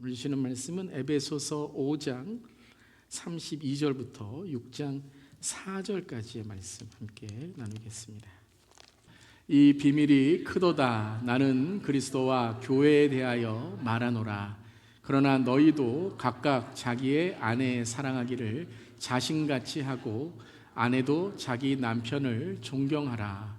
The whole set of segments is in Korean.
오늘 주시는 말씀은 에베소서 5장 32절부터 6장 4절까지의 말씀 함께 나누겠습니다. 이 비밀이 크도다. 나는 그리스도와 교회에 대하여 말하노라. 그러나 너희도 각각 자기의 아내 사랑하기를 자신같이 하고 아내도 자기 남편을 존경하라.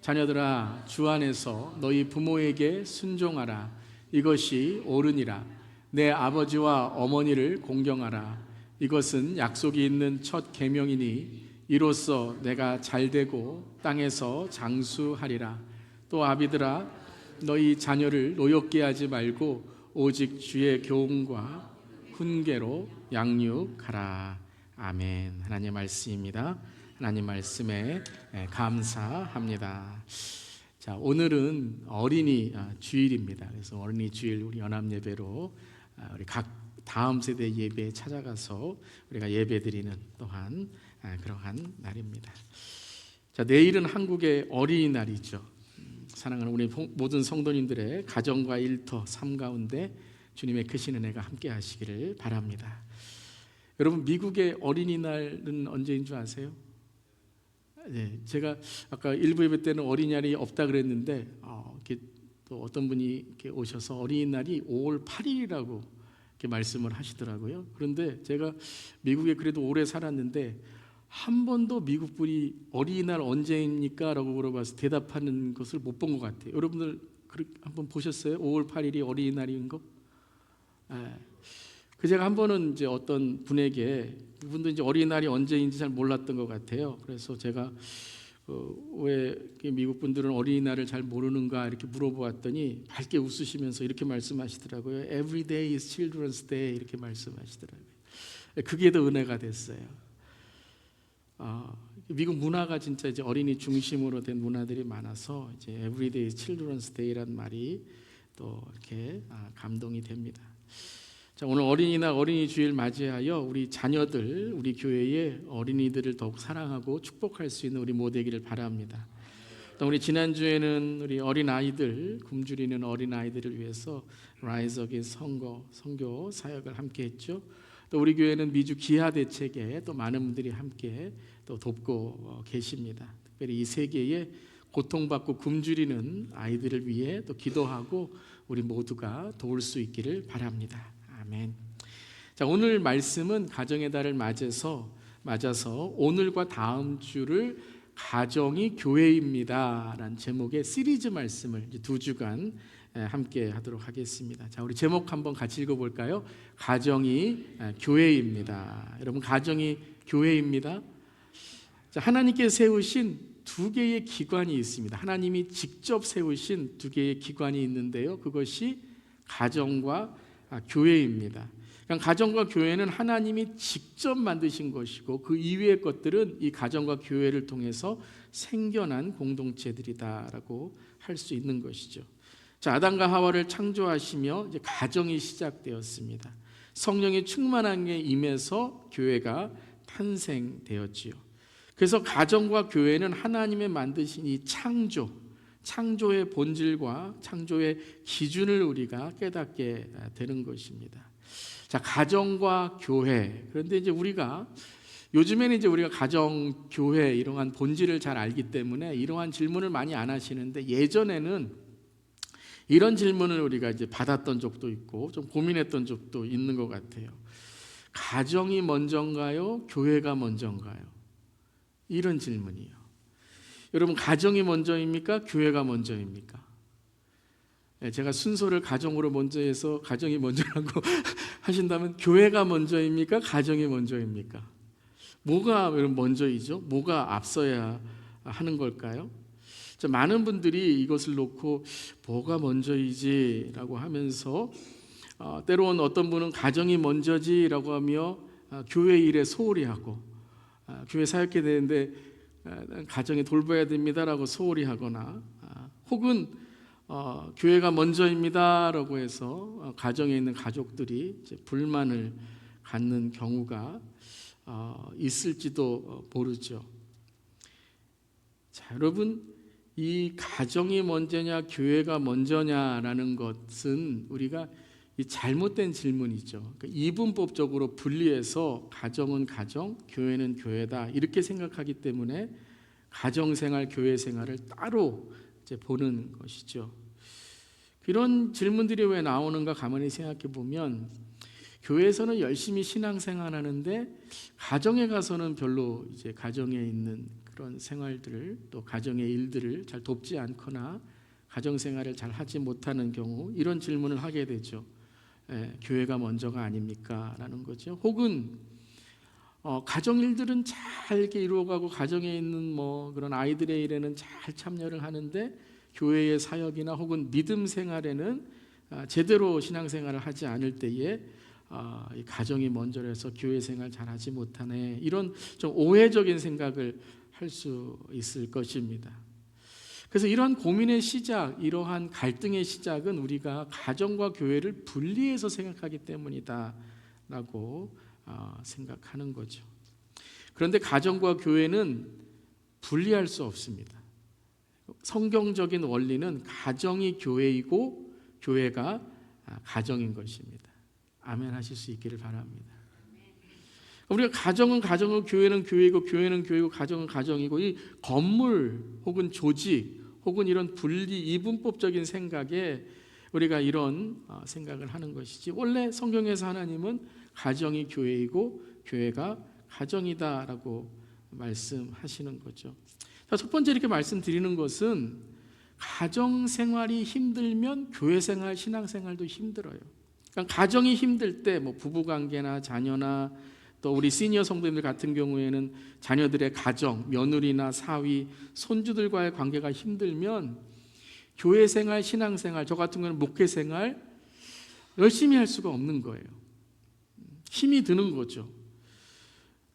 자녀들아, 주 안에서 너희 부모에게 순종하라. 이것이 옳으니라. 내 아버지와 어머니를 공경하라. 이것은 약속이 있는 첫 계명이니 이로써 내가 잘되고 땅에서 장수하리라. 또 아비들아, 너희 자녀를 노엽게 하지 말고 오직 주의 교훈과 훈계로 양육하라. 아멘. 하나님의 말씀입니다. 하나님 말씀에 감사합니다. 자, 오늘은 어린이 주일입니다. 그래서 어린이 주일 우리 연합 예배로 우리 각 다음 세대 예배에 찾아가서 우리가 예배드리는 또한 그러한 날입니다. 자, 내일은 한국의 어린이날이죠. 사랑하는 우리 모든 성도님들의 가정과 일터, 삶 가운데 주님의 크신 은혜가 함께 하시기를 바랍니다. 여러분, 미국의 어린이날은 언제인 줄 아세요? 네, 제가 아까 일부 예배 때는 어린이날이 없다 그랬는데 이렇게 또 어떤 분이 이렇게 오셔서 어린이날이 5월 8일이라고 이렇게 말씀을 하시더라고요. 그런데 제가 미국에 그래도 오래 살았는데 한 번도 미국 분이 어린이날 언제입니까? 라고 물어봐서 대답하는 것을 못 본 것 같아요. 여러분들 한번 보셨어요? 5월 8일이 어린이날인 거? 그 제가 한 번은 이제 어떤 분에게 그분도 이제 어린이날이 언제인지 잘 몰랐던 것 같아요. 그래서 제가 왜 미국 분들은 어린이날을 잘 모르는가 이렇게 물어보았더니 밝게 웃으시면서 이렇게 말씀하시더라고요. Every day is Children's Day 이렇게 말씀하시더라고요. 그게 더 은혜가 됐어요. 미국 문화가 진짜 이제 어린이 중심으로 된 문화들이 많아서 이제 Every day is Children's Day라는 말이 또 이렇게 감동이 됩니다. 자, 오늘 어린이날 어린이 주일 맞이하여 우리 자녀들, 우리 교회의 어린이들을 더욱 사랑하고 축복할 수 있는 우리 모두 되기를 바랍니다. 또 우리 지난주에는 우리 어린 아이들, 굶주리는 어린 아이들을 위해서 Rise Again 선교 사역을 함께 했죠. 또 우리 교회는 미주 기아 대책에 또 많은 분들이 함께 또 돕고 계십니다. 특별히 이 세계에 고통받고 굶주리는 아이들을 위해 또 기도하고 우리 모두가 도울 수 있기를 바랍니다. 아멘. 자, 오늘 말씀은 가정의 달을 맞아서 오늘과 다음 주를 가정이 교회입니다 라는 제목의 시리즈 말씀을 이제 2주간 함께 하도록 하겠습니다. 자, 우리 제목 한번 같이 읽어볼까요? 가정이 교회입니다. 여러분, 가정이 교회입니다. 자, 하나님께 세우신 두 개의 기관이 있습니다. 하나님이 직접 세우신 두 개의 기관이 있는데요, 그것이 가정과 교회입니다. 그러니까 가정과 교회는 하나님이 직접 만드신 것이고 그 이외의 것들은 이 가정과 교회를 통해서 생겨난 공동체들이다라고 할 수 있는 것이죠. 자, 아담과 하와를 창조하시며 이제 가정이 시작되었습니다. 성령의 충만함에 임해서 교회가 탄생되었지요. 그래서 가정과 교회는 하나님의 만드신 이 창조의 본질과 창조의 기준을 우리가 깨닫게 되는 것입니다. 자, 가정과 교회. 그런데 이제 요즘에는 우리가 가정, 교회 이러한 본질을 잘 알기 때문에 이러한 질문을 많이 안 하시는데 예전에는 이런 질문을 우리가 이제 받았던 적도 있고 좀 고민했던 적도 있는 것 같아요. 가정이 먼저인가요? 교회가 먼저인가요? 이런 질문이요. 여러분, 가정이 먼저입니까? 교회가 먼저입니까? 제가 순서를 가정으로 먼저 해서 가정이 먼저라고 하신다면 교회가 먼저입니까? 가정이 먼저입니까? 뭐가 먼저이죠? 뭐가 앞서야 하는 걸까요? 자, 많은 분들이 이것을 놓고 뭐가 먼저이지라고 하면서 때로는 어떤 분은 가정이 먼저지라고 하며 교회 일에 소홀히 하고 교회 사역해야 되는데 가정에 돌봐야 됩니다라고 소홀히 하거나 혹은 교회가 먼저입니다라고 해서 가정에 있는 가족들이 이제 불만을 갖는 경우가 있을지도 모르죠. 자, 여러분, 이 가정이 먼저냐 교회가 먼저냐라는 것은 우리가 이 잘못된 질문이죠. 그러니까 이분법적으로 분리해서 가정은 가정, 교회는 교회다 이렇게 생각하기 때문에 가정생활, 교회생활을 따로 이제 보는 것이죠. 이런 질문들이 왜 나오는가 가만히 생각해 보면 교회에서는 열심히 신앙생활하는데 가정에 가서는 별로 이제 가정에 있는 그런 생활들을 또 가정의 일들을 잘 돕지 않거나 가정생활을 잘 하지 못하는 경우 이런 질문을 하게 되죠. 교회가 먼저가 아닙니까? 라는 거죠. 혹은 가정 일들은 잘 이렇게 이루어가고 가정에 있는 뭐 그런 아이들의 일에는 잘 참여를 하는데 교회의 사역이나 혹은 믿음 생활에는 제대로 신앙생활을 하지 않을 때에 이 가정이 먼저라서 교회 생활 잘하지 못하네 이런 좀 오해적인 생각을 할 수 있을 것입니다. 그래서 이러한 고민의 시작, 이러한 갈등의 시작은 우리가 가정과 교회를 분리해서 생각하기 때문이다라고 생각하는 거죠. 그런데 가정과 교회는 분리할 수 없습니다. 성경적인 원리는 가정이 교회이고 교회가 가정인 것입니다. 아멘 하실 수 있기를 바랍니다. 우리가 가정은 가정이고 교회는 교회이고 교회는 교회이고 가정은 가정이고 이 건물 혹은 조직 혹은 이런 분리 이분법적인 생각에 우리가 이런 생각을 하는 것이지 원래 성경에서 하나님은 가정이 교회이고 교회가 가정이다라고 말씀하시는 거죠. 첫 번째 이렇게 말씀드리는 것은 가정생활이 힘들면 교회생활, 신앙생활도 힘들어요. 그러니까 가정이 힘들 때 뭐 부부관계나 자녀나 또 우리 시니어 성도님들 같은 경우에는 자녀들의 가정, 며느리나 사위, 손주들과의 관계가 힘들면 교회생활, 신앙생활, 저 같은 경우는 목회생활 열심히 할 수가 없는 거예요. 힘이 드는 거죠.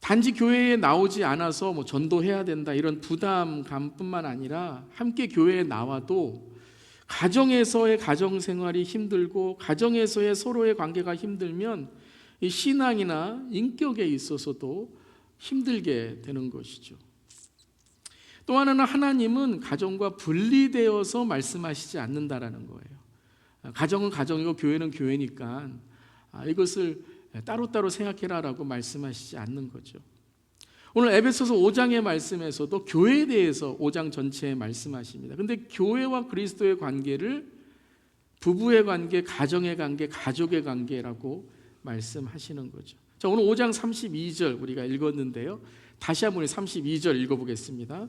단지 교회에 나오지 않아서 뭐 전도해야 된다 이런 부담감뿐만 아니라 함께 교회에 나와도 가정에서의 가정생활이 힘들고 가정에서의 서로의 관계가 힘들면 이 신앙이나 인격에 있어서도 힘들게 되는 것이죠. 또 하나는 하나님은 가정과 분리되어서 말씀하시지 않는다라는 거예요. 가정은 가정이고 교회는 교회니까 이것을 따로따로 생각해라라고 말씀하시지 않는 거죠. 오늘 에베소서 5장의 말씀에서도 교회에 대해서 5장 전체에 말씀하십니다. 그런데 교회와 그리스도의 관계를 부부의 관계, 가정의 관계, 가족의 관계라고 말씀하시는 거죠. 자, 오늘 5장 32절 우리가 읽었는데요. 다시 한번 32절 읽어보겠습니다.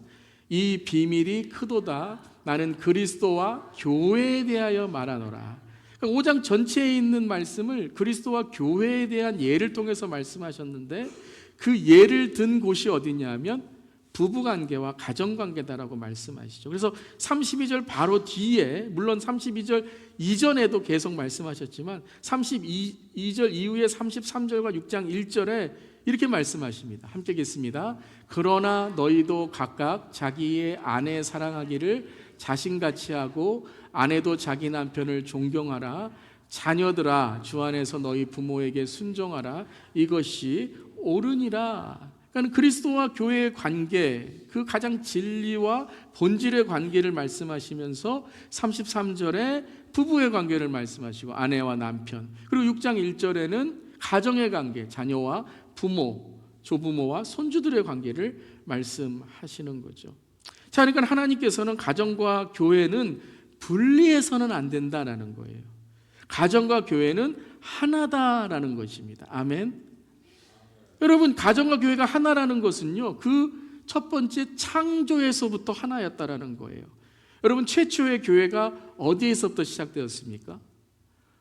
이 비밀이 크도다. 나는 그리스도와 교회에 대하여 말하노라. 그러니까 5장 전체에 있는 말씀을 그리스도와 교회에 대한 예를 통해서 말씀하셨는데 그 예를 든 곳이 어디냐면 부부관계와 가정관계다라고 말씀하시죠. 그래서 32절 바로 뒤에 물론 32절 이전에도 계속 말씀하셨지만 32절 이후에 33절과 6장 1절에 이렇게 말씀하십니다. 함께 읽겠습니다. 그러나 너희도 각각 자기의 아내 사랑하기를 자신같이 하고 아내도 자기 남편을 존경하라. 자녀들아 주 안에서 너희 부모에게 순종하라. 이것이 옳으니라. 그러니까 그리스도와 교회의 관계, 그 가장 진리와 본질의 관계를 말씀하시면서 33절에 부부의 관계를 말씀하시고 아내와 남편, 그리고 6장 1절에는 가정의 관계, 자녀와 부모, 조부모와 손주들의 관계를 말씀하시는 거죠. 자, 그러니까 하나님께서는 가정과 교회는 분리해서는 안 된다라는 거예요. 가정과 교회는 하나다라는 것입니다. 아멘. 여러분, 가정과 교회가 하나라는 것은요, 그 첫 번째 창조에서부터 하나였다라는 거예요. 여러분, 최초의 교회가 어디에서부터 시작되었습니까?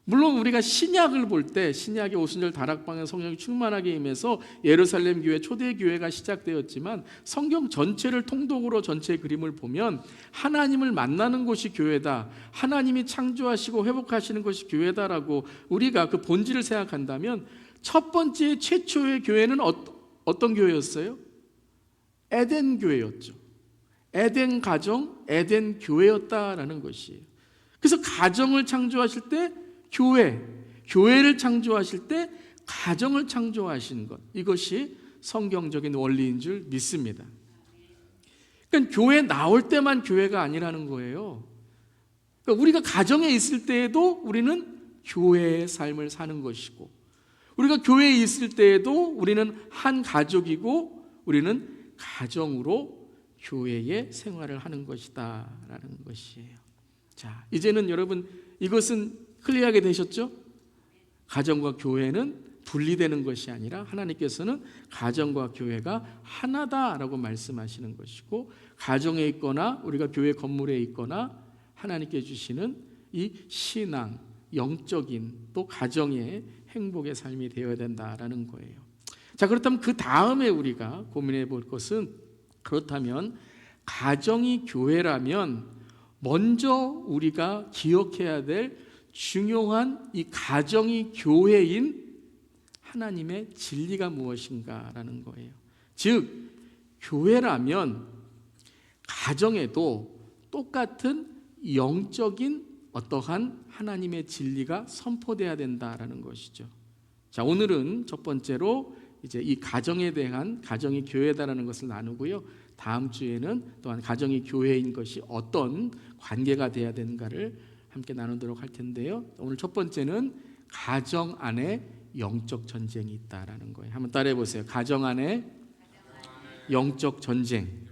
물론 우리가 신약을 볼 때 신약의 오순절 다락방에 성령이 충만하게 임해서 예루살렘 교회 초대 교회가 시작되었지만 성경 전체를 통독으로 전체의 그림을 보면 하나님을 만나는 곳이 교회다, 하나님이 창조하시고 회복하시는 것이 교회다라고 우리가 그 본질을 생각한다면 첫 번째 최초의 교회는 어떤 교회였어요? 에덴 교회였죠. 에덴 가정, 에덴 교회였다라는 것이에요. 그래서 가정을 창조하실 때 교회를 창조하실 때 가정을 창조하신 것, 이것이 성경적인 원리인 줄 믿습니다. 그러니까 교회 나올 때만 교회가 아니라는 거예요. 그러니까 우리가 가정에 있을 때에도 우리는 교회의 삶을 사는 것이고, 우리가 교회에 있을 때에도 우리는 한 가족이고 우리는 가정으로 교회의 생활을 하는 것이다 라는 것이에요. 자, 이제는 여러분 이것은 클리어하게 되셨죠? 가정과 교회는 분리되는 것이 아니라 하나님께서는 가정과 교회가 하나다라고 말씀하시는 것이고, 가정에 있거나 우리가 교회 건물에 있거나 하나님께 주시는 이 신앙, 영적인 또 가정의 행복의 삶이 되어야 된다라는 거예요. 자, 그렇다면 그 다음에 우리가 고민해 볼 것은, 그렇다면 가정이 교회라면 먼저 우리가 기억해야 될 중요한 이 가정이 교회인 하나님의 진리가 무엇인가라는 거예요. 즉, 교회라면 가정에도 똑같은 영적인 어떠한 하나님의 진리가 선포돼야 된다라는 것이죠. 자, 오늘은 첫 번째로 이제 이 가정에 대한, 가정이 교회다라는 것을 나누고요. 다음 주에는 또한 가정이 교회인 것이 어떤 관계가 돼야 되는가를 함께 나누도록 할 텐데요. 오늘 첫 번째는 가정 안에 영적 전쟁이 있다라는 거예요. 한번 따라해 보세요. 가정 안에 영적 전쟁.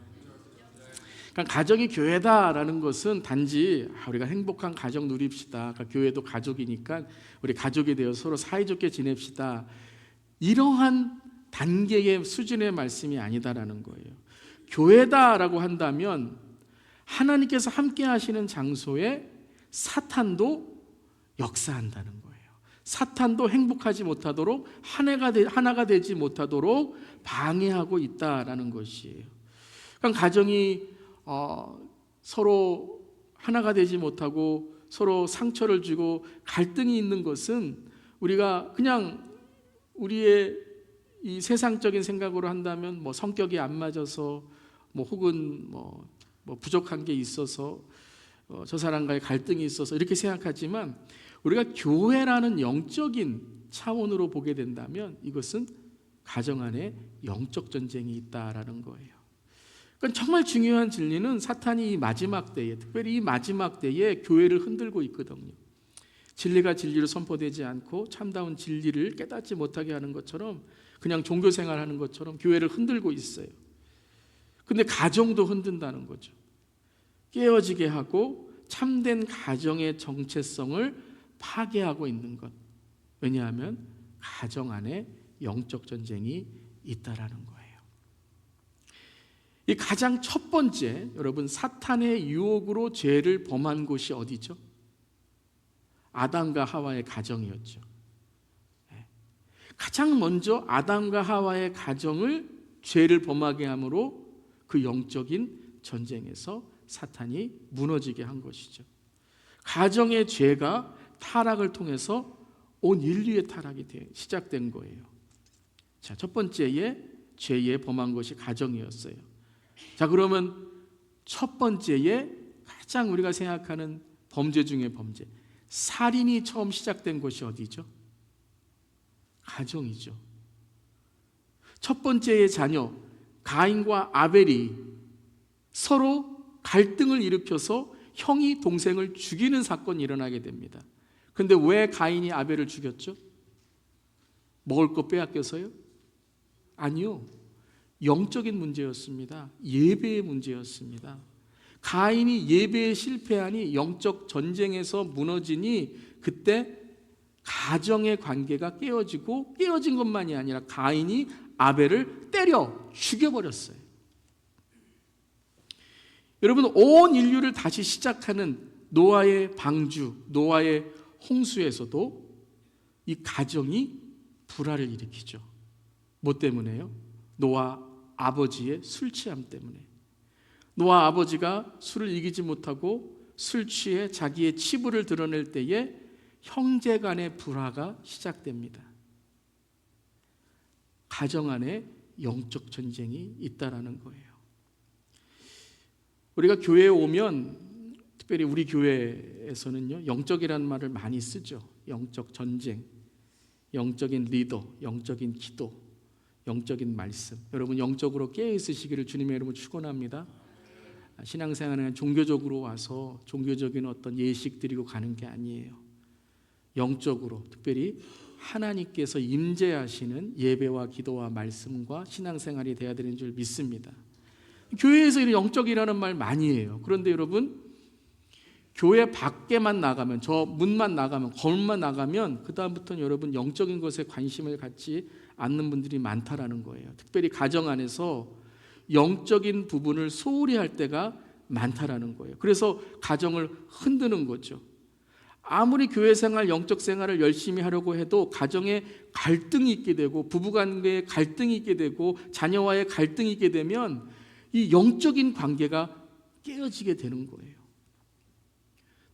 그러니까 가정이 교회다라는 것은 단지 우리가 행복한 가정 누립시다, 그러니까 교회도 가족이니까 우리 가족이 되어 서로 사이좋게 지냅시다, 이러한 단계의 수준의 말씀이 아니다라는 거예요. 교회다라고 한다면 하나님께서 함께 하시는 장소에 사탄도 역사한다는 거예요. 사탄도 행복하지 못하도록, 하나가 되지 못하도록 방해하고 있다라는 것이에요. 그러니까 가정이 서로 하나가 되지 못하고 서로 상처를 주고 갈등이 있는 것은, 우리가 그냥 우리의 이 세상적인 생각으로 한다면 뭐 성격이 안 맞아서, 뭐 혹은 뭐 부족한 게 있어서, 저 사람과의 갈등이 있어서 이렇게 생각하지만, 우리가 교회라는 영적인 차원으로 보게 된다면 이것은 가정 안에 영적 전쟁이 있다라는 거예요. 그러니까 정말 중요한 진리는 사탄이 이 마지막 때에, 특별히 이 마지막 때에 교회를 흔들고 있거든요. 진리가 진리로 선포되지 않고 참다운 진리를 깨닫지 못하게 하는 것처럼, 그냥 종교 생활하는 것처럼 교회를 흔들고 있어요. 근데 가정도 흔든다는 거죠. 깨어지게 하고 참된 가정의 정체성을 파괴하고 있는 것. 왜냐하면 가정 안에 영적 전쟁이 있다라는 거예요. 이 가장 첫 번째, 여러분, 사탄의 유혹으로 죄를 범한 곳이 어디죠? 아담과 하와의 가정이었죠. 가장 먼저 아담과 하와의 가정을 죄를 범하게 함으로 그 영적인 전쟁에서 사탄이 무너지게 한 것이죠. 가정의 죄가 타락을 통해서 온 인류의 타락이 시작된 거예요. 자, 첫 번째에 죄에 범한 것이 가정이었어요. 자, 그러면 첫 번째에 가장 우리가 생각하는 범죄 중에 범죄, 살인이 처음 시작된 곳이 어디죠? 가정이죠. 첫 번째의 자녀 가인과 아벨이 서로 갈등을 일으켜서 형이 동생을 죽이는 사건이 일어나게 됩니다. 근데 왜 가인이 아벨을 죽였죠? 먹을 거 빼앗겨서요? 아니요. 영적인 문제였습니다. 예배의 문제였습니다. 가인이 예배에 실패하니, 영적 전쟁에서 무너지니, 그때 가정의 관계가 깨어지고, 깨어진 것만이 아니라 가인이 아벨을 때려 죽여버렸어요. 여러분, 온 인류를 다시 시작하는 노아의 방주, 노아의 홍수에서도 이 가정이 불화를 일으키죠. 뭐 때문에요? 노아 아버지의 술 취함 때문에. 노아 아버지가 술을 이기지 못하고 술 취해 자기의 치부를 드러낼 때에 형제 간의 불화가 시작됩니다. 가정 안에 영적 전쟁이 있다라는 거예요. 우리가 교회에 오면, 특별히 우리 교회에서는요, 영적이라는 말을 많이 쓰죠. 영적 전쟁, 영적인 리더, 영적인 기도, 영적인 말씀. 여러분, 영적으로 깨어 있으시기를 주님의 이름으로 축원합니다. 신앙생활은 종교적으로 와서 종교적인 어떤 예식 드리고 가는 게 아니에요. 영적으로 특별히 하나님께서 임재하시는 예배와 기도와 말씀과 신앙생활이 되어야 되는 줄 믿습니다. 교회에서 이런 영적이라는 말 많이 해요. 그런데 여러분, 교회 밖에만 나가면, 저 문만 나가면, 거울만 나가면 그 다음부터는 여러분 영적인 것에 관심을 갖지 않는 분들이 많다라는 거예요. 특별히 가정 안에서 영적인 부분을 소홀히 할 때가 많다라는 거예요. 그래서 가정을 흔드는 거죠. 아무리 교회 생활, 영적 생활을 열심히 하려고 해도 가정에 갈등이 있게 되고 부부관계에 갈등이 있게 되고 자녀와의 갈등이 있게 되면 이 영적인 관계가 깨어지게 되는 거예요.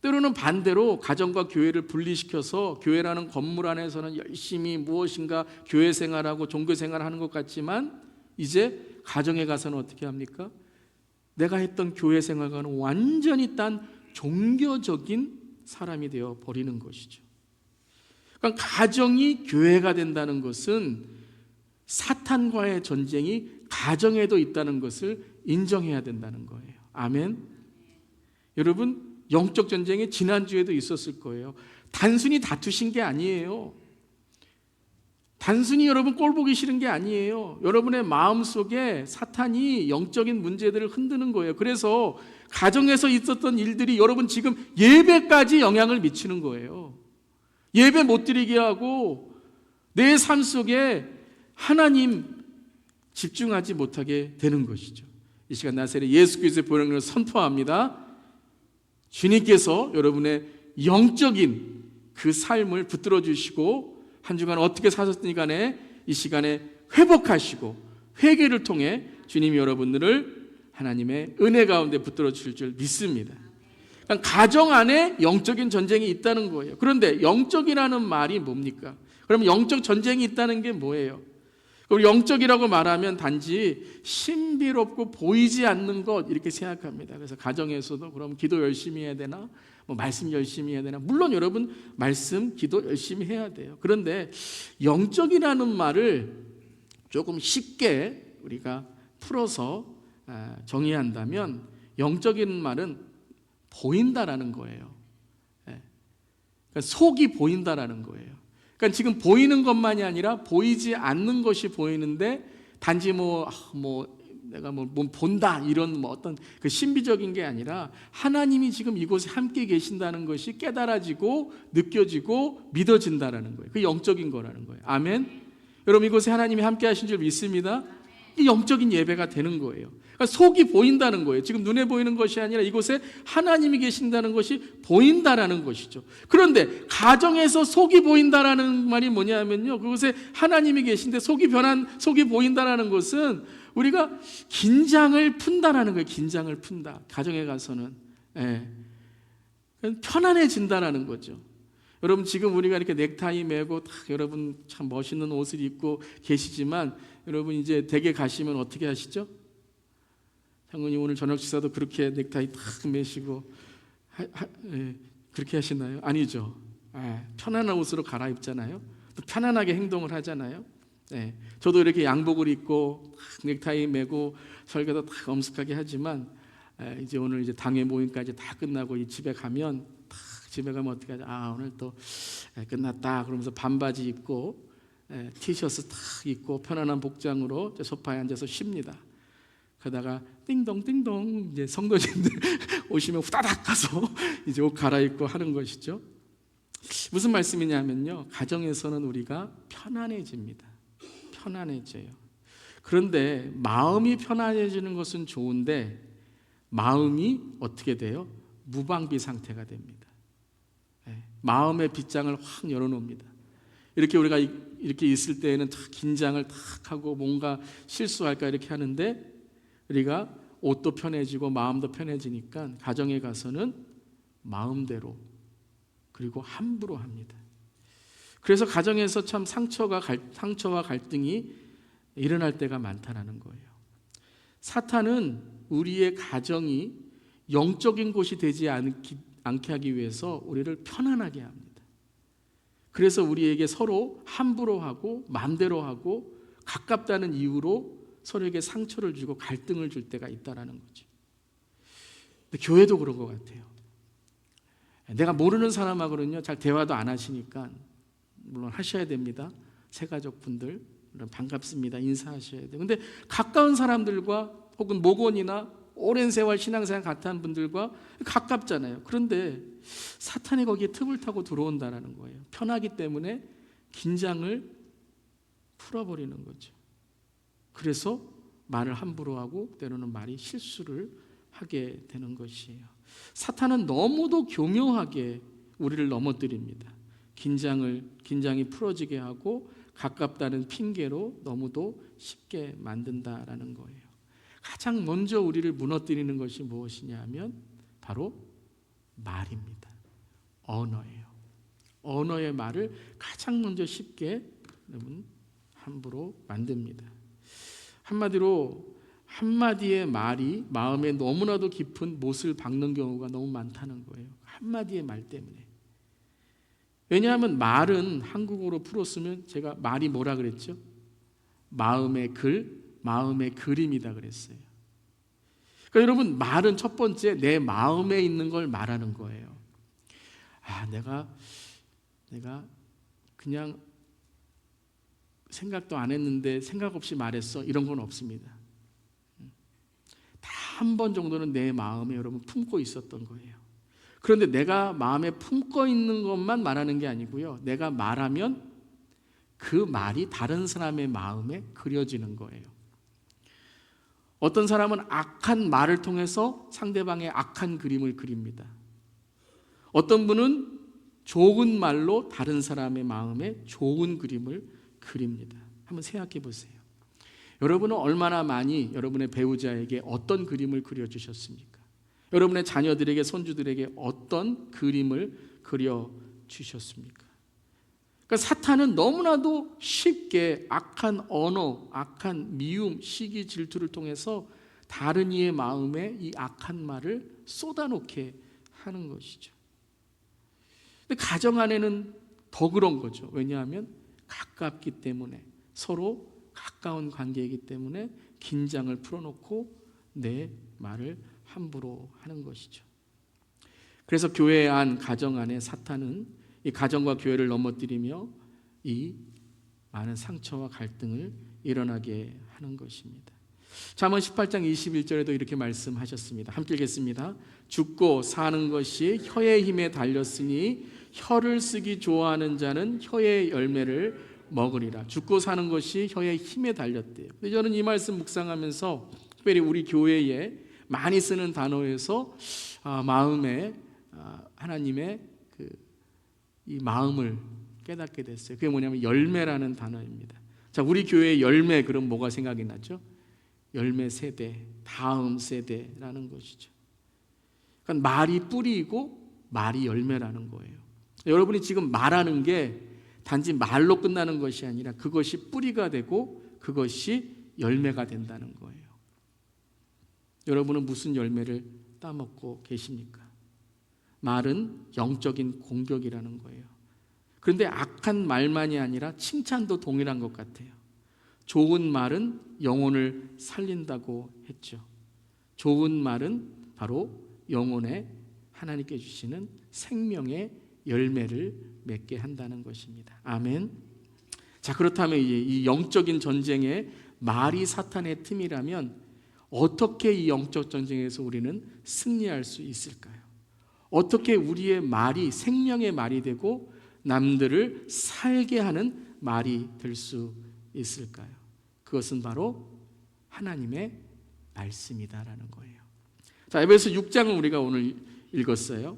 때로는 반대로 가정과 교회를 분리시켜서 교회라는 건물 안에서는 열심히 무엇인가 교회 생활하고 종교 생활하는 것 같지만 이제 가정에 가서는 어떻게 합니까? 내가 했던 교회 생활과는 완전히 딴 종교적인 사람이 되어 버리는 것이죠. 그러니까 가정이 교회가 된다는 것은 사탄과의 전쟁이 가정에도 있다는 것을 인정해야 된다는 거예요. 아멘. 여러분, 영적 전쟁이 지난주에도 있었을 거예요. 단순히 다투신 게 아니에요. 단순히 여러분 꼴 보기 싫은 게 아니에요. 여러분의 마음속에 사탄이 영적인 문제들을 흔드는 거예요. 그래서 가정에서 있었던 일들이 여러분 지금 예배까지 영향을 미치는 거예요. 예배 못 드리게 하고 내 삶 속에 하나님 집중하지 못하게 되는 것이죠. 이 시간 나세렛 예수 그리스도의 보혈을 선포합니다. 주님께서 여러분의 영적인 그 삶을 붙들어 주시고 한 주간 어떻게 사셨든지 간에 이 시간에 회복하시고 회개를 통해 주님이 여러분들을 하나님의 은혜 가운데 붙들어 주실 줄 믿습니다. 그러니까 가정 안에 영적인 전쟁이 있다는 거예요. 그런데 영적이라는 말이 뭡니까? 그러면 영적 전쟁이 있다는 게 뭐예요? 영적이라고 말하면 단지 신비롭고 보이지 않는 것 이렇게 생각합니다. 그래서 가정에서도 그럼 기도 열심히 해야 되나? 뭐 말씀 열심히 해야 되나? 물론 여러분 말씀, 기도 열심히 해야 돼요. 그런데 영적이라는 말을 조금 쉽게 우리가 풀어서 정의한다면 영적인 말은 보인다라는 거예요. 그러니까 속이 보인다라는 거예요. 그러니까 지금 보이는 것만이 아니라 보이지 않는 것이 보이는데 단지 내가 본다 이런 어떤 그 신비적인 게 아니라 하나님이 지금 이곳에 함께 계신다는 것이 깨달아지고 느껴지고 믿어진다라는 거예요. 그 영적인 거라는 거예요. 아멘. 여러분 이곳에 하나님이 함께 하신 줄 믿습니다. 이 영적인 예배가 되는 거예요. 그러니까 속이 보인다는 거예요. 지금 눈에 보이는 것이 아니라 이곳에 하나님이 계신다는 것이 보인다라는 것이죠. 그런데 가정에서 속이 보인다라는 말이 뭐냐면요, 그곳에 하나님이 계신데 속이 보인다라는 것은 우리가 긴장을 푼다라는 거예요. 긴장을 푼다. 가정에 가서는 편안해진다라는 거죠. 여러분 지금 우리가 이렇게 넥타이 매고 딱 여러분 참 멋있는 옷을 입고 계시지만 여러분 이제 댁에 가시면 어떻게 하시죠? 장모님 오늘 저녁 식사도 그렇게 넥타이 딱 매시고 그렇게 하시나요? 아니죠. 편안한 옷으로 갈아입잖아요. 또 편안하게 행동을 하잖아요. 저도 이렇게 양복을 입고 넥타이 매고 설교도 딱 엄숙하게 하지만 이제 오늘 이제 당회 모임까지 다 끝나고 이 집에 가면 집에 가면 어떻게 하죠? 오늘 또 끝났다 그러면서 반바지 입고 티셔츠 딱 입고 편안한 복장으로 소파에 앉아서 쉽니다. 그러다가 띵동 이제 성도님들 오시면 후다닥 가서 이제 옷 갈아입고 하는 것이죠. 무슨 말씀이냐면요, 가정에서는 우리가 편안해집니다. 편안해져요. 그런데 마음이 편안해지는 것은 좋은데 마음이 어떻게 돼요? 무방비 상태가 됩니다. 마음의 빗장을 확 열어놓습니다. 이렇게 우리가 이렇게 있을 때에는 다 긴장을 탁 하고 뭔가 실수할까 이렇게 하는데 우리가 옷도 편해지고 마음도 편해지니까 가정에 가서는 마음대로 그리고 함부로 합니다. 그래서 가정에서 참 상처와 갈등이 일어날 때가 많다는 거예요. 사탄은 우리의 가정이 영적인 곳이 되지 않게 하기 위해서 우리를 편안하게 합니다. 그래서 우리에게 서로 함부로 하고 마음대로 하고 가깝다는 이유로 서로에게 상처를 주고 갈등을 줄 때가 있다는 거죠. 근데 교회도 그런 것 같아요. 내가 모르는 사람하고는요 잘 대화도 안 하시니까 물론 하셔야 됩니다. 새가족분들 반갑습니다 인사하셔야 돼요. 근데 가까운 사람들과 혹은 목원이나 오랜 세월 신앙생활 같이 한 분들과 가깝잖아요. 그런데 사탄이 거기에 틈을 타고 들어온다는 거예요. 편하기 때문에 긴장을 풀어버리는 거죠. 그래서 말을 함부로 하고 때로는 말이 실수를 하게 되는 것이에요. 사탄은 너무도 교묘하게 우리를 넘어뜨립니다. 긴장이 풀어지게 하고 가깝다는 핑계로 너무도 쉽게 만든다라는 거예요. 가장 먼저 우리를 무너뜨리는 것이 무엇이냐 하면 바로 말입니다. 언어예요. 언어의 말을 가장 먼저 쉽게 여러분 함부로 만듭니다. 한마디로 한마디의 말이 마음에 너무나도 깊은 못을 박는 경우가 너무 많다는 거예요. 한마디의 말 때문에. 왜냐하면 말은 한국어로 풀었으면 제가 말이 뭐라 그랬죠? 마음의 글, 마음의 그림이다 그랬어요. 그러니까 여러분 말은 첫 번째 내 마음에 있는 걸 말하는 거예요. 내가 그냥 생각도 안 했는데 생각 없이 말했어 이런 건 없습니다. 다 한 번 정도는 내 마음에 여러분 품고 있었던 거예요. 그런데 내가 마음에 품고 있는 것만 말하는 게 아니고요. 내가 말하면 그 말이 다른 사람의 마음에 그려지는 거예요. 어떤 사람은 악한 말을 통해서 상대방의 악한 그림을 그립니다. 어떤 분은 좋은 말로 다른 사람의 마음에 좋은 그림을 그립니다. 한번 생각해 보세요. 여러분은 얼마나 많이 여러분의 배우자에게 어떤 그림을 그려주셨습니까? 여러분의 자녀들에게 손주들에게 어떤 그림을 그려주셨습니까? 그러니까 사탄은 너무나도 쉽게 악한 언어, 악한 미움, 시기, 질투를 통해서 다른 이의 마음에 이 악한 말을 쏟아놓게 하는 것이죠. 근데 가정 안에는 더 그런 거죠. 왜냐하면 가깝기 때문에 서로 가까운 관계이기 때문에 긴장을 풀어놓고 내 말을 함부로 하는 것이죠. 그래서 교회 안, 가정 안에 사탄은 이 가정과 교회를 넘어뜨리며 이 많은 상처와 갈등을 일어나게 하는 것입니다. 잠언 18장 21절에도 이렇게 말씀하셨습니다. 함께 읽겠습니다. 죽고 사는 것이 혀의 힘에 달렸으니 혀를 쓰기 좋아하는 자는 혀의 열매를 먹으리라. 죽고 사는 것이 혀의 힘에 달렸대요. 근데 저는 이 말씀 묵상하면서 특별히 우리 교회에 많이 쓰는 단어에서 마음에 하나님의 이 마음을 깨닫게 됐어요. 그게 뭐냐면 열매라는 단어입니다. 자, 우리 교회의 열매 그럼 뭐가 생각이 나죠? 열매 세대, 다음 세대라는 것이죠. 그러니까 말이 뿌리이고 말이 열매라는 거예요. 여러분이 지금 말하는 게 단지 말로 끝나는 것이 아니라 그것이 뿌리가 되고 그것이 열매가 된다는 거예요. 여러분은 무슨 열매를 따먹고 계십니까? 말은 영적인 공격이라는 거예요. 그런데 악한 말만이 아니라 칭찬도 동일한 것 같아요. 좋은 말은 영혼을 살린다고 했죠. 좋은 말은 바로 영혼에 하나님께 주시는 생명의 열매를 맺게 한다는 것입니다. 아멘. 자, 그렇다면 이 영적인 전쟁에 말이 사탄의 틈이라면 어떻게 이 영적 전쟁에서 우리는 승리할 수 있을까요? 어떻게 우리의 말이 생명의 말이 되고 남들을 살게 하는 말이 될 수 있을까요? 그것은 바로 하나님의 말씀이다라는 거예요. 자, 에베소 6장을 우리가 오늘 읽었어요.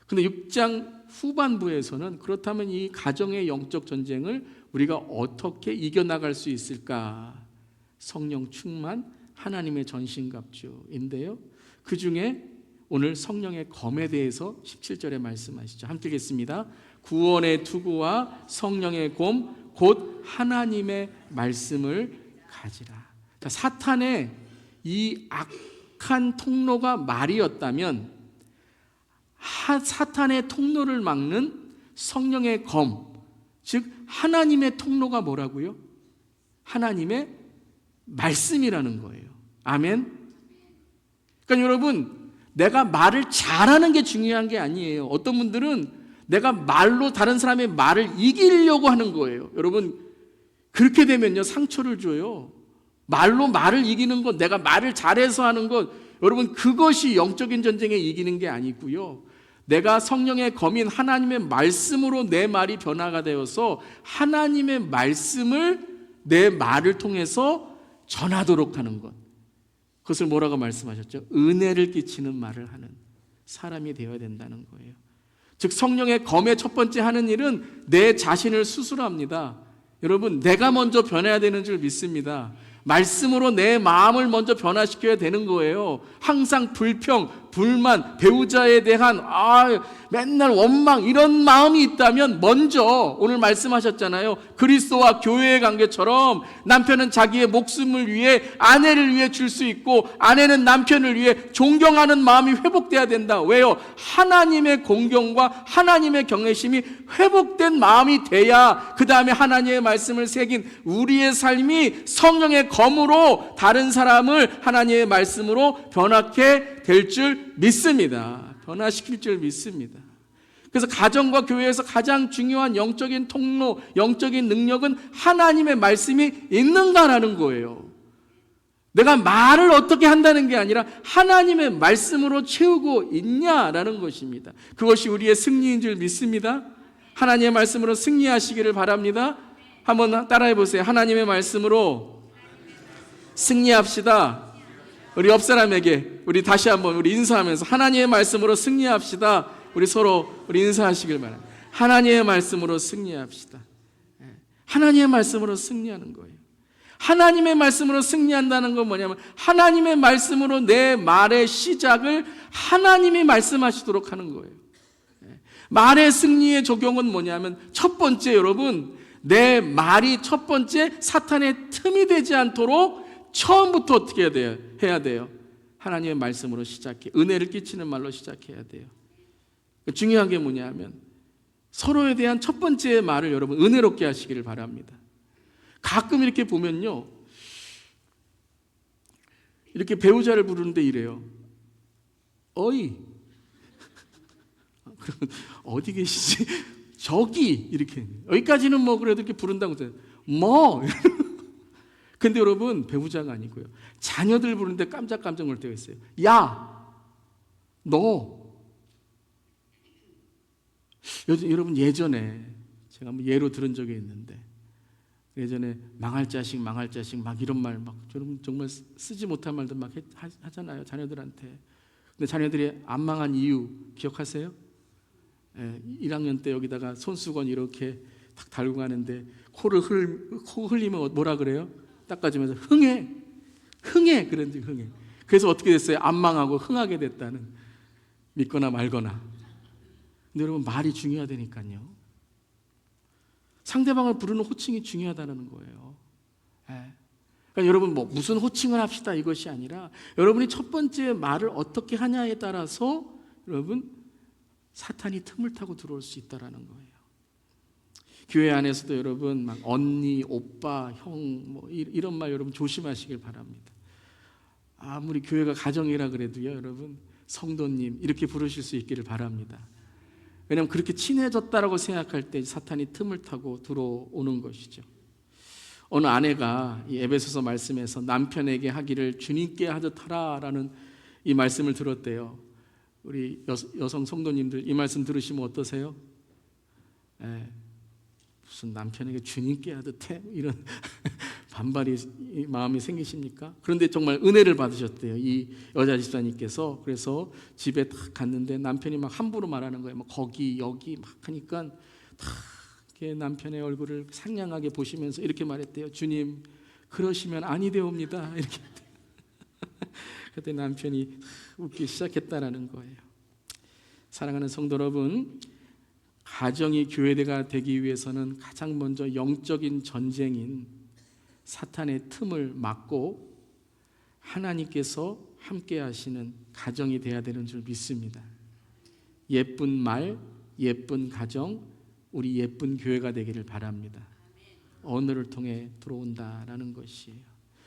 근데 6장 후반부에서는 그렇다면 이 가정의 영적 전쟁을 우리가 어떻게 이겨나갈 수 있을까? 성령 충만, 하나님의 전신갑주인데요. 그 중에 오늘 성령의 검에 대해서 17절에 말씀하시죠. 함께 읽겠습니다. 구원의 투구와 성령의 검, 곧 하나님의 말씀을 가지라. 자, 사탄의 이 악한 통로가 말이었다면 사탄의 통로를 막는 성령의 검, 즉 하나님의 통로가 뭐라고요? 하나님의 말씀이라는 거예요. 아멘. 그러니까 여러분, 내가 말을 잘하는 게 중요한 게 아니에요. 어떤 분들은 내가 말로 다른 사람의 말을 이기려고 하는 거예요. 여러분, 그렇게 되면요, 상처를 줘요. 말로 말을 이기는 것, 내가 말을 잘해서 하는 것, 여러분, 그것이 영적인 전쟁에 이기는 게 아니고요. 내가 성령의 검인 하나님의 말씀으로 내 말이 변화가 되어서 하나님의 말씀을 내 말을 통해서 전하도록 하는 것. 그것을 뭐라고 말씀하셨죠? 은혜를 끼치는 말을 하는 사람이 되어야 된다는 거예요. 즉 성령의 검의 첫 번째 하는 일은 내 자신을 수술합니다. 여러분, 내가 먼저 변해야 되는 줄 믿습니다. 말씀으로 내 마음을 먼저 변화시켜야 되는 거예요. 항상 불평, 불만, 배우자에 대한 맨날 원망 이런 마음이 있다면 먼저 오늘 말씀하셨잖아요. 그리스도와 교회의 관계처럼 남편은 자기의 목숨을 위해 아내를 위해 줄 수 있고 아내는 남편을 위해 존경하는 마음이 회복돼야 된다. 왜요? 하나님의 공경과 하나님의 경외심이 회복된 마음이 돼야 그 다음에 하나님의 말씀을 새긴 우리의 삶이 성령의 검으로 다른 사람을 하나님의 말씀으로 변화케 될 줄 믿습니다. 변화시킬 줄 믿습니다. 그래서 가정과 교회에서 가장 중요한 영적인 통로, 영적인 능력은 하나님의 말씀이 있는가라는 거예요. 내가 말을 어떻게 한다는 게 아니라 하나님의 말씀으로 채우고 있냐라는 것입니다. 그것이 우리의 승리인 줄 믿습니다. 하나님의 말씀으로 승리하시기를 바랍니다. 한번 따라해 보세요. 하나님의 말씀으로 승리합시다. 우리 옆 사람에게 우리 다시 한번 우리 인사하면서 하나님의 말씀으로 승리합시다. 우리 서로 우리 인사하시길 바랍니다. 하나님의 말씀으로 승리합시다. 하나님의 말씀으로 승리하는 거예요. 하나님의 말씀으로 승리한다는 건 뭐냐면 하나님의 말씀으로 내 말의 시작을 하나님이 말씀하시도록 하는 거예요. 말의 승리의 적용은 뭐냐면 첫 번째, 여러분, 내 말이 첫 번째 사탄의 틈이 되지 않도록 처음부터 어떻게 해야 돼요? 하나님의 말씀으로 시작해. 은혜를 끼치는 말로 시작해야 돼요. 중요한 게 뭐냐면 서로에 대한 첫 번째 말을 여러분 은혜롭게 하시기를 바랍니다. 가끔 이렇게 보면요, 이렇게 배우자를 부르는데 이래요. 어이. 그러면 어디 계시지? 저기 이렇게. 여기까지는 뭐 그래도 이렇게 부른다고 해요. 뭐. 근데 여러분, 배우자가 아니고요, 자녀들 부르는데 깜짝깜짝 놀 때가 있어요. 야, 너. 여러분, 예전에 제가 뭐 예로 들은 적이 있는데, 예전에 망할 자식 막 이런 말 막 여러분 정말 쓰지 못할 말도 막 하잖아요, 자녀들한테. 근데 자녀들이 안 망한 이유 기억하세요? 1학년 때 여기다가 손수건 이렇게 탁 달고 가는데 코 흘리면 뭐라 그래요? 닦아주면서 흥해 그런지 흥해. 그래서 어떻게 됐어요? 안 망하고 흥하게 됐다는, 믿거나 말거나. 근데 여러분, 말이 중요하다니까요. 상대방을 부르는 호칭이 중요하다는 거예요. 그러니까 여러분, 뭐 무슨 호칭을 합시다 이것이 아니라 여러분이 첫 번째 말을 어떻게 하냐에 따라서 여러분 사탄이 틈을 타고 들어올 수 있다는 거예요. 교회 안에서도 여러분 막 언니, 오빠, 형 뭐 이런 말 여러분 조심하시길 바랍니다. 아무리 교회가 가정이라 그래도요, 여러분 성도님 이렇게 부르실 수 있기를 바랍니다. 왜냐하면 그렇게 친해졌다라고 생각할 때 사탄이 틈을 타고 들어오는 것이죠. 어느 아내가 이 에베소서 말씀에서 남편에게 하기를 주님께 하듯 하라라는 이 말씀을 들었대요. 우리 여성 성도님들 이 말씀 들으시면 어떠세요? 무슨 남편에게 주님께 하듯 해? 이런 반발이 마음이 생기십니까? 그런데 정말 은혜를 받으셨대요, 이 여자 집사님께서. 그래서 집에 딱 갔는데 남편이 막 함부로 말하는 거예요. 막 거기 여기 막 하니까 딱 남편의 얼굴을 상냥하게 보시면서 이렇게 말했대요. 주님, 그러시면 아니 되옵니다. 이렇게. 그때 남편이 웃기 시작했다라는 거예요. 사랑하는 성도 여러분, 가정이 교회가 되기 위해서는 가장 먼저 영적인 전쟁인 사탄의 틈을 막고 하나님께서 함께 하시는 가정이 되어야 되는 줄 믿습니다. 예쁜 말, 예쁜 가정, 우리 예쁜 교회가 되기를 바랍니다. 언어를 통해 들어온다라는 것이에요.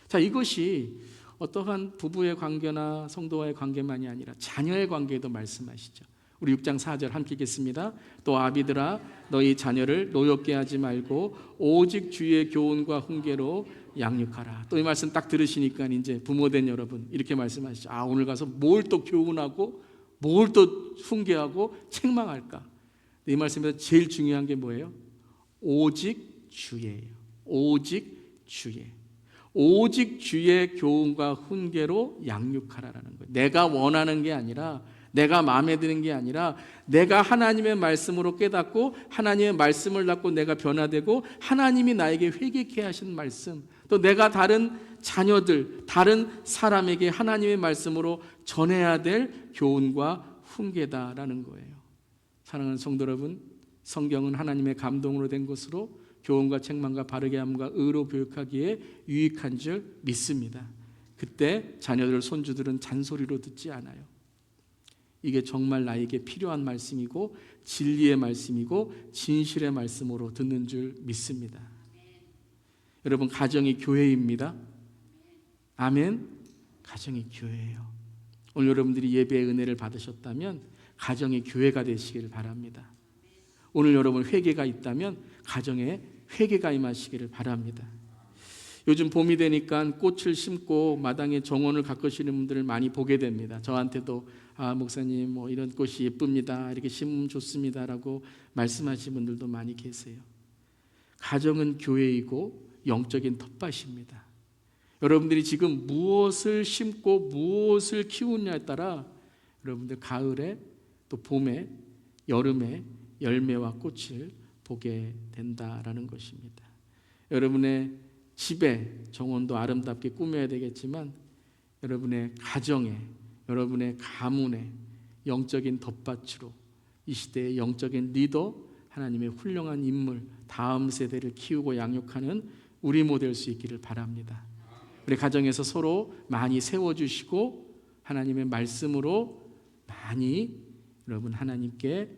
자, 이것이 어떠한 부부의 관계나 성도와의 관계만이 아니라 자녀의 관계에도 말씀하시죠. 우리 6장 4절 함께 읽겠습니다. 또 아비들아 너희 자녀를 노엽게 하지 말고 오직 주의 교훈과 훈계로 양육하라. 또 이 말씀 딱 들으시니까 이제 부모된 여러분 이렇게 말씀하시죠. 오늘 가서 뭘 또 교훈하고 뭘 또 훈계하고 책망할까? 이 말씀에서 제일 중요한 게 뭐예요? 오직 주예요. 오직 주의. 오직 주의 교훈과 훈계로 양육하라라는 거예요. 내가 원하는 게 아니라, 내가 마음에 드는 게 아니라, 내가 하나님의 말씀으로 깨닫고 하나님의 말씀을 갖고 내가 변화되고 하나님이 나에게 회개케 하신 말씀, 또 내가 다른 자녀들, 다른 사람에게 하나님의 말씀으로 전해야 될 교훈과 훈계다라는 거예요. 사랑하는 성도 여러분, 성경은 하나님의 감동으로 된 것으로 교훈과 책망과 바르게 함과 의로 교육하기에 유익한 줄 믿습니다. 그때 자녀들, 손주들은 잔소리로 듣지 않아요. 이게 정말 나에게 필요한 말씀이고 진리의 말씀이고 진실의 말씀으로 듣는 줄 믿습니다. 여러분, 가정이 교회입니다. 아멘. 가정이 교회예요. 오늘 여러분들이 예배의 은혜를 받으셨다면 가정이 교회가 되시기를 바랍니다. 오늘 여러분 회개가 있다면 가정에 회개가 임하시기를 바랍니다. 요즘 봄이 되니까 꽃을 심고 마당에 정원을 가꾸시는 분들을 많이 보게 됩니다. 저한테도 목사님 이런 꽃이 예쁩니다. 이렇게 심으면 좋습니다라고 말씀하시는 분들도 많이 계세요. 가정은 교회이고 영적인 텃밭입니다. 여러분들이 지금 무엇을 심고 무엇을 키우느냐에 따라 여러분들 가을에 또 봄에 여름에 열매와 꽃을 보게 된다라는 것입니다. 여러분의 집에 정원도 아름답게 꾸며야 되겠지만 여러분의 가정에, 여러분의 가문에 영적인 텃밭으로 이 시대의 영적인 리더, 하나님의 훌륭한 인물, 다음 세대를 키우고 양육하는 우리 모델 수 있기를 바랍니다. 우리 가정에서 서로 많이 세워주시고 하나님의 말씀으로 많이 여러분 하나님께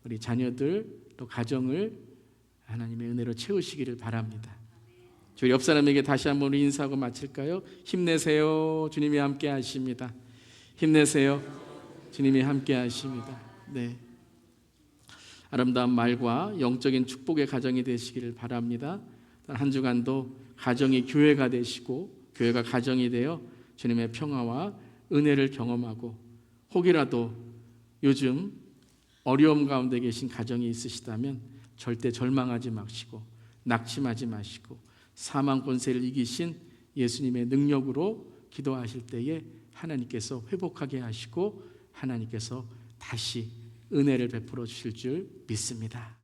우리 자녀들 또 가정을 하나님의 은혜로 채우시기를 바랍니다. 저희 옆 사람에게 다시 한번 인사하고 마칠까요? 힘내세요. 주님이 함께 하십니다. 힘내세요. 주님이 함께 하십니다. 네. 아름다운 말과 영적인 축복의 가정이 되시기를 바랍니다. 한 주간도 가정이 교회가 되시고 교회가 가정이 되어 주님의 평화와 은혜를 경험하고 혹이라도 요즘 어려움 가운데 계신 가정이 있으시다면 절대 절망하지 마시고 낙심하지 마시고 사망 권세를 이기신 예수님의 능력으로 기도하실 때에 하나님께서 회복하게 하시고 하나님께서 다시 은혜를 베풀어 주실 줄 믿습니다.